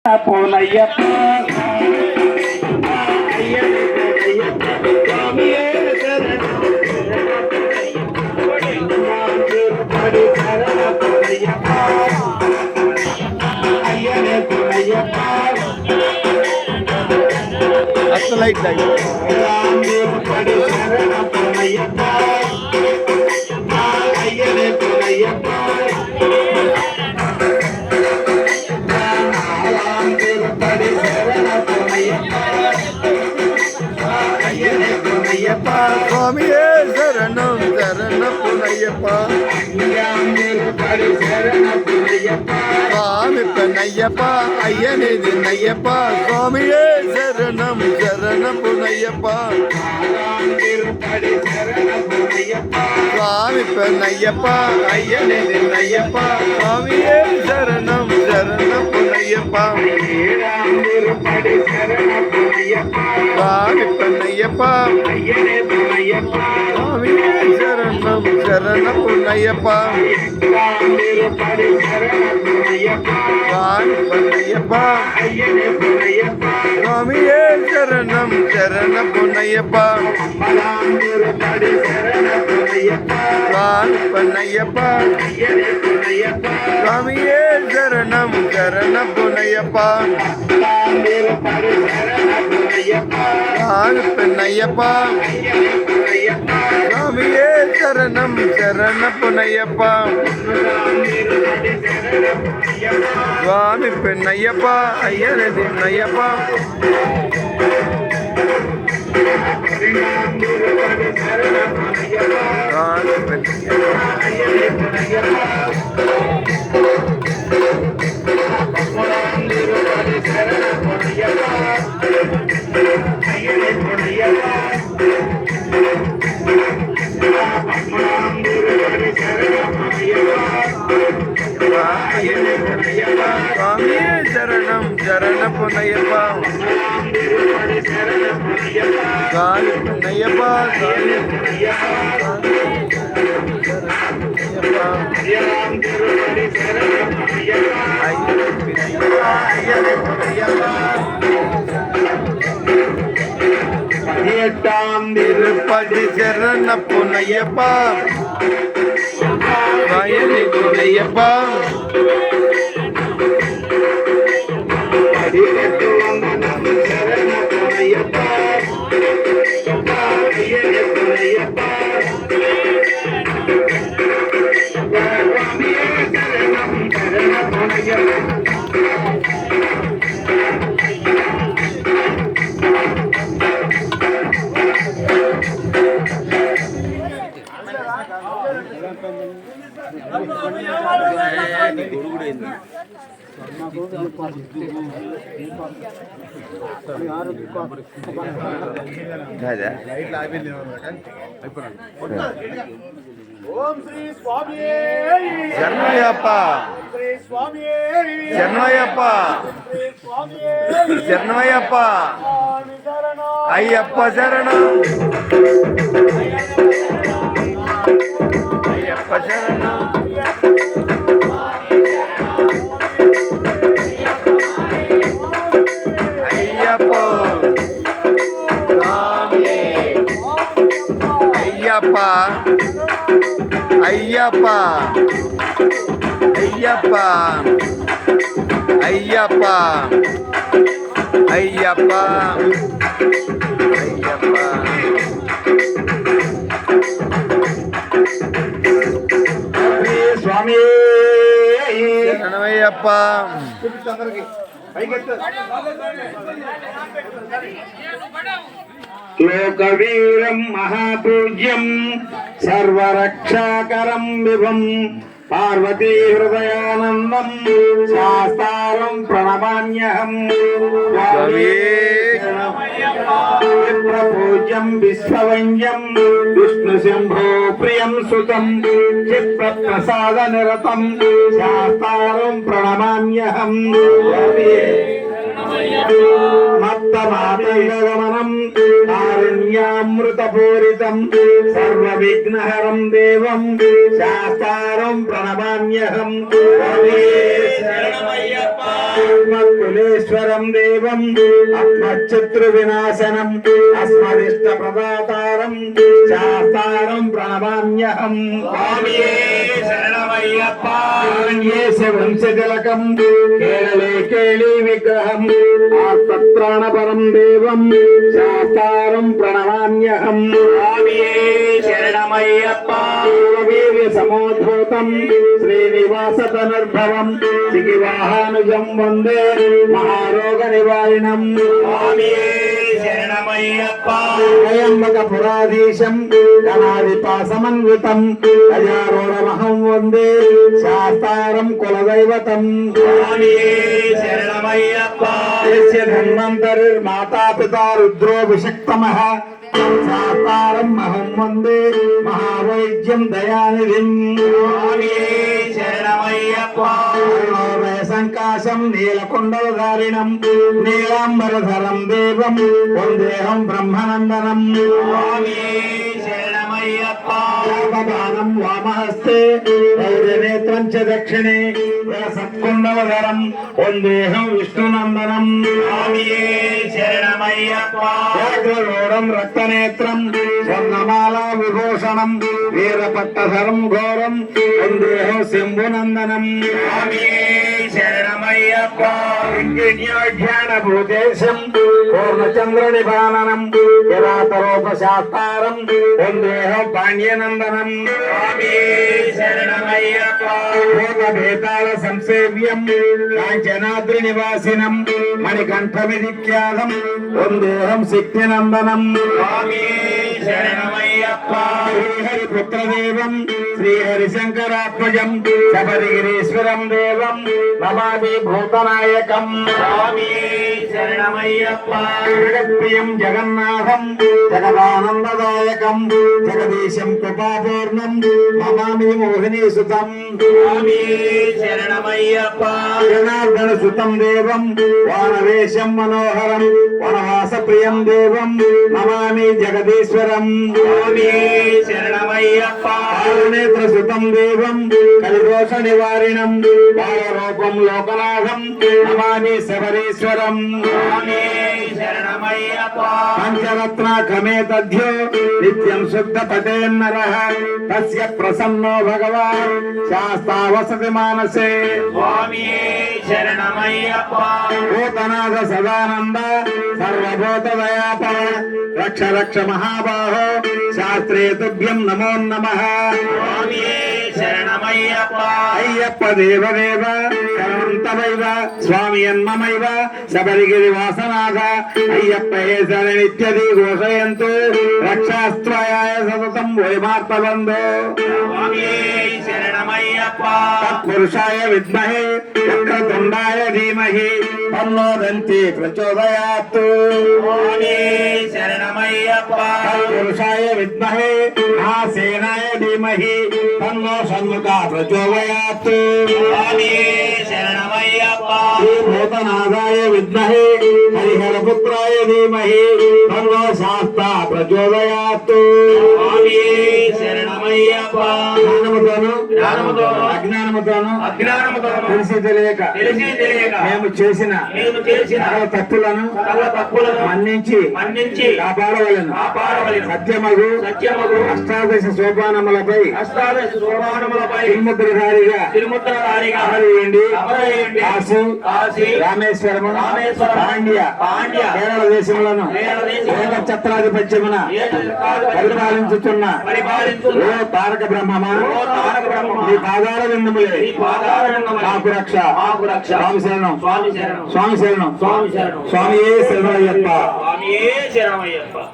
పూనయ్యప్ప అసలు లైట్ స్వామియే శరణం శరణపునయ్యప్ప స్వామి పన్నయ్యప్ప అయ్యనిది నయ్యప్ప స్వామియే శరణం శరణపునయ్యప్ప స్వామి పన్నయ్యప్ప అయ్యనిది నయ్యప్ప స్వామియే శరణం శరణపునయ్యప్ప స్వామి పన్నయ్యప్ప స్వామియే శరణం శరణపునయ్యప్ప స్వామి పన్నయ్యప్ప స్వామియే శరణం శరణపునయ్యప్ప స్వామి పన్నయ్యప్ప స్వామియే శరణం శరణపునయ్యప్ప స్వామి పన్నయ్యప్ప స్వామియే శరణం శరణపునయ్యప్ప స్వామి పెన్నయ్యప్ప అయ్యనది నయ్యప్ప స్వామి స్వామియే శరణం శరణపునయ్యప్ప స్వామి పునయ్యప్ప திருப்பதி சரணப்புனையப்பா வயலி புனையப்பா ఓం శ్రీ స్వామి శరణయ్యప్ప శరణయ్యప్ప శరణయ్యప్ప అయ్యప్ప శరణం అయ్యప్ప శరణం అయ్యప్ప అయ్యప్ప అయ్యప్ప అయ్యప్ప అయ్యప్ప అయ్యప్ప అయ్యప్ప స్వామి శరణమయ్యప్ప లోకవీరం మహాపూజ్యం సర్వరక్షాకరం విభం పార్వతీ హృదయానందం శాస్త్రం ప్రణమామ్యహం పూజ్యం విశ్వవంద్యం విష్ణు శంభో ప్రియం సుతం చిత్తప్రసాద నిరతం శాస్త్రం ప్రణమామ్యహం మత్తమాతంగమనం కారుణ్య కారుణ్యామృతపూరితం సర్వ విఘ్నహరం దేవం శాస్తారం ప్రణమామ్యహం కులేశ్వరం దేవం ఆత్మశత్రు వినాశనం అస్మదిష్ట ప్రదాతారం శాస్తారం ప్రణమామ్యహం వంశజలకం కేరళే కేళీ విగ్రహం ఆత్మత్రాణపరం దేవం శాస్తారం ప్రణమామ్యహం వీర్య సమోద్భూతం శ్రీనివాస తనుర్భవం సిగివాహానుజం వందే మహారోగ నివారిణం త్రయంబక పురాధీశం గణాధిపాసమన్వితం అజారూఢమహం వందే శాస్తారం కులదైవతం యస్య ధన్వంతరిర్మాతా పితా రుద్రోభిషక్తమః శాస్తారం అహం వందే మహావైద్యం దయానిధిం సంకాశం నీలకుండలధారిణం నీలాంబరధరం దేవం వందేహం బ్రహ్మనందనం శాపదానం వామహస్తే నేత్రం చ దక్షిణే సత్కుండలధరం వందేహం విష్ణునందనం వ్యాఘ్రలోఢం రక్తనేత్రం స్వర్ణమాలా విభూషణం వీరపట్టధరం ఘోరం వందేహం శంభునందనం జ్ఞానభూతేశం పూర్ణచంద్ర నిబాననం కిరాతరూపశాస్తారం వందేహం పాండ్యనందనం భూతభేతాళ సంసేవ్యం కాంచనాద్రి నివాసినం మణికంఠమిదిఖ్యాతం వందేహం శక్తినందనం శ్రీహరిపుత్రదేవం శ్రీహరిశంకరాత్మజం శబరిగిరీశ్వరం దేవం నమామి భూతనాయకం జగత్ప్రియం జగన్నాథం జగదానందదాయకం జగదీశం కృపాపూర్ణం నమామి మోహినీసుతం జనార్దన సుతం దేవం వానవేశం మనోహరం వనవాస ప్రియం దేవం నమామి జగదీశ్వరం కారుణేత్ర సుతం దేవం కలిదోష నివారిణం బాలరూపం లోకనాథం నమామి శబరీశ్వరం పంచరత్నాకమే తథ్యో నిత్యం శుద్ధ పటేన్నరః తస్య ప్రసన్నో భగవాన్ శాస్తా వసతి మానసే భూతనాథ సదానంద సర్వభూత దయాపర రక్ష రక్ష మహాబాహో శాస్త్రే తుభ్యం నమో నమః అయ్యప్ప దేవదేవ శరణంతమైవ స్వామి యన్మమైవ శబరిగిరి వాసనాథ అయ్యప్ప ఏ శరణిత్యది ఘోషయంతు రక్షాస్త్వయాయ సతతం వైమార్తబంధో తత్పురుషాయ విద్మహే వక్రతుండాయ ధీమహి తన్నో దంతి ప్రచోదయాత్ తత్పురుషాయ విద్మహే మహాసేనాయ ధీమహి తన్నో షణ్ముఖ ప్రచోదయాత్ భూతనాథాయ విద్మహే హరిహరపుత్రాయ ధీమహి తన్నో శాస్తా ప్రచోదయాత్ జ్ఞానముతోను అజ్ఞానముతోను తెలిసి తెలియక మేము చేసిన సకల తప్పులను మన్నించి కాపాడవలెను సత్యమగు అష్టాదశ సోపానములపై తిరుముద్రధారిగా అమరయ్యండి కాశీ రామేశ్వరము పాండ్య కేరళ దేశములను ఏకఛత్రాధిపత్యమున పరిపాలించుతున్న ఓ తారక బ్రహ్మమా నీ పాదాల విందములే మాకు రక్ష స్వామి శరణం స్వామి శరణం స్వామియే శరణమయ్యప్ప